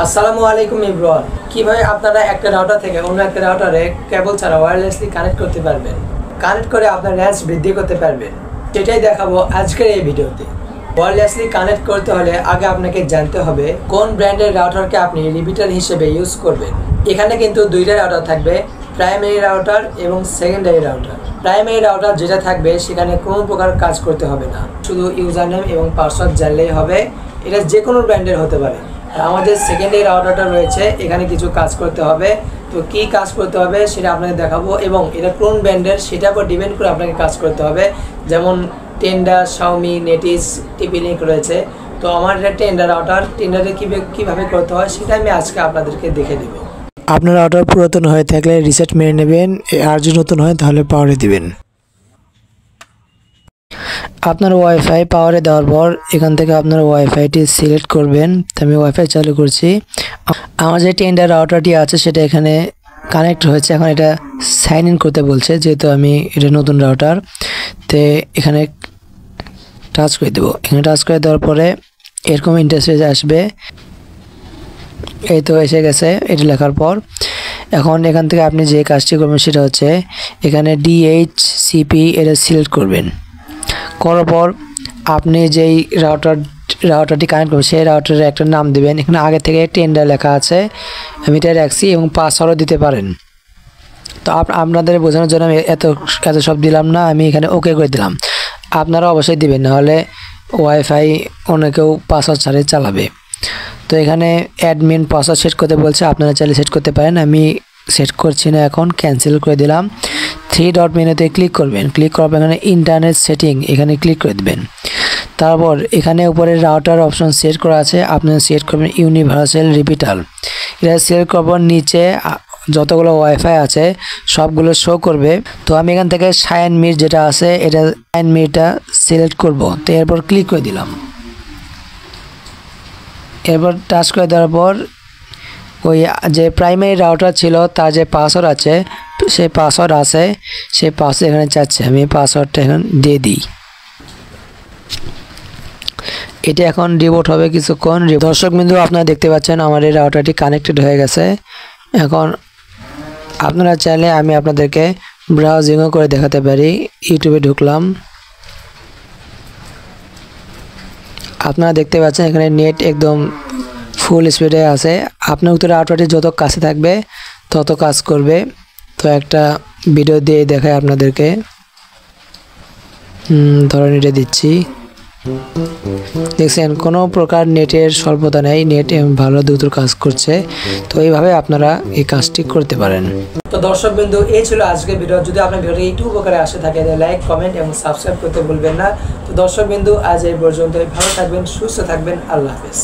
আসসালামু আলাইকুম এভরিওয়ান। কিভাবে আপনারা একটা রাউটার থেকে অন্য একটা রাউটারে কেবল ছাড়া ওয়্যারলেসলি কানেক্ট করতে পারবেন, কানেক্ট করে আপনার রেঞ্জ বৃদ্ধি করতে পারবেন, সেটাই দেখাবো আজকের এই ভিডিওতে। ওয়্যারলেসলি কানেক্ট করতে হলে আগে আপনাকে জানতে হবে কোন ব্র্যান্ডের রাউটারকে আপনি রিপিটার হিসেবে ইউজ করবেন। এখানে কিন্তু দুইটা রাউটার থাকবে, প্রাইমারি রাউটার এবং সেকেন্ডারি রাউটার। প্রাইমারি রাউটার যেটা থাকবে সেখানে কোনো প্রকার কাজ করতে হবে না, শুধু ইউজার নেম এবং পাসওয়ার্ড জানলেই হবে। এটা যে কোনো ব্র্যান্ডের হতে পারে। আমাদের সেকেন্ডারি রাউটারটা রয়েছে, এখানে কিছু কাজ করতে হবে। তো কি কাজ করতে হবে সেটা আপনাকে দেখাবো, এবং এটা কোন ব্র্যান্ডের সেটার উপর ডিপেন্ড করে আপনাকে কাজ করতে হবে। যেমন টেন্ডার, শাওমি, নেটিস, টিপি-লিঙ্ক রয়েছে। তো আমার এটা টেন্ডার রাউটার, টেন্ডারে কীভাবে করতে হয় সেটা আমি আজকে আপনাদেরকে দেখে দেবো। আপনার রাউটার পুরাতন হয়ে থাকলে রিসেট মেরে নেবেন, আর যদি নতুন হয় তাহলে পাওয়ারে দিবেন। আপনার ওয়াইফাই পাওয়ারে দেওয়ার পর এখান থেকে আপনার ওয়াইফাইটি সিলেক্ট করবেন। তো আমি ওয়াইফাই চালু করছি। আমার যে টেন্ডার রাউটারটি আছে সেটা এখানে কানেক্ট হয়েছে। এখন এটা সাইন ইন করতে বলছে, যেহেতু আমি এটা নতুন রাউটার। তো এখানে টাচ করে দেবো। এখানে টাচ করে দেওয়ার পরে এরকম ইন্টারফেস আসবে। এই তো এসে গেছে এটা লেখার পর। এখন এখান থেকে আপনি যে কাজটি করবেন সেটা হচ্ছে এখানে DHCP এটা সিলেক্ট করবেন। করার পর আপনি যেই রাউটারটি কানেক্ট করবেন সেই রাউটারের একটা নাম দিবেন। এখানে আগে থেকে টেন্ডার লেখা আছে, আমি এটা রাখছি, এবং পাসওয়ার্ডও দিতে পারেন। তো আপনাদের বোঝানোর জন্য আমি এত সব দিলাম না, আমি এখানে ওকে করে দিলাম। আপনারা অবশ্যই দিবেন, নাহলে ওয়াইফাই অন্য কেউ পাসওয়ার্ড ছাড়াই চালাবে। তো এখানে অ্যাডমিন পাসওয়ার্ড সেট করতে বলছে, আপনারা চাইলে সেট করতে পারেন। আমি সেট করছি না, এখন ক্যান্সেল করে দিলাম। 3 ডট মেনুতে ক্লিক করবেন। ক্লিক করার পর এখানে ইন্টারনেট সেটিং এখানে ক্লিক করে দেবেন। তারপর এখানে উপরে রাউটার অপশন সেট করা আছে, আপনারা সেট করবেন ইউনিভার্সাল রিপিটার। এটা সিলেক্ট করার পর নিচে যতগুলো ওয়াইফাই আছে সবগুলো শো করবে। তো আমি এখান থেকে সাইন মিট যেটা আছে এটা সাইন মিটটা সিলেক্ট করব। তো এরপর ক্লিক করে দিলাম। এরপর টাচ করে দেওয়ার পর ওই যে প্রাইমারি রাউটার ছিল তার যে পাসওয়ার্ড আছে সেই পাসওয়ার্ড এখানে চাচ্ছে, আমি পাসওয়ার্ডটা এখন দিয়ে দিই। এটা এখন রিবোট হবে কিছুক্ষণ। দর্শক বিন্দু আপনারা দেখতে পাচ্ছেন আমার এই রাউটারটি কানেক্টেড হয়ে গেছে। এখন আপনারা চাইলে আমি আপনাদেরকে ব্রাউজিংও করে দেখাতে পারি। ইউটিউবে ঢুকলাম, আপনারা দেখতে পাচ্ছেন এখানে নেট একদম ফুল স্পিডে আছে। আপনার উত্তরে রাউটারটি যত কাছে থাকবে তত কাজ করবে। তো একটা ভিডিও দিয়ে দেখাই আপনাদেরকে। ধরেন এটা দিচ্ছি, দেখছেন কোনো প্রকার নেটের স্বল্পতা নেই, নেট ভালো দ্রুত কাজ করছে। তো এইভাবে আপনারা এই কাজটি করতে পারেন। তো দর্শক বিন্দু, এই ছিল আজকের ভিডিও। যদি আপনার ভিডিওটি একটু উপকারে আসে থাকে তাহলে লাইক, কমেন্ট এবং সাবস্ক্রাইব করতে ভুলবেন না। তো দর্শক বিন্দু, আজ এই পর্যন্ত। ভালো থাকবেন, সুস্থ থাকবেন, আল্লাহ হাফেজ।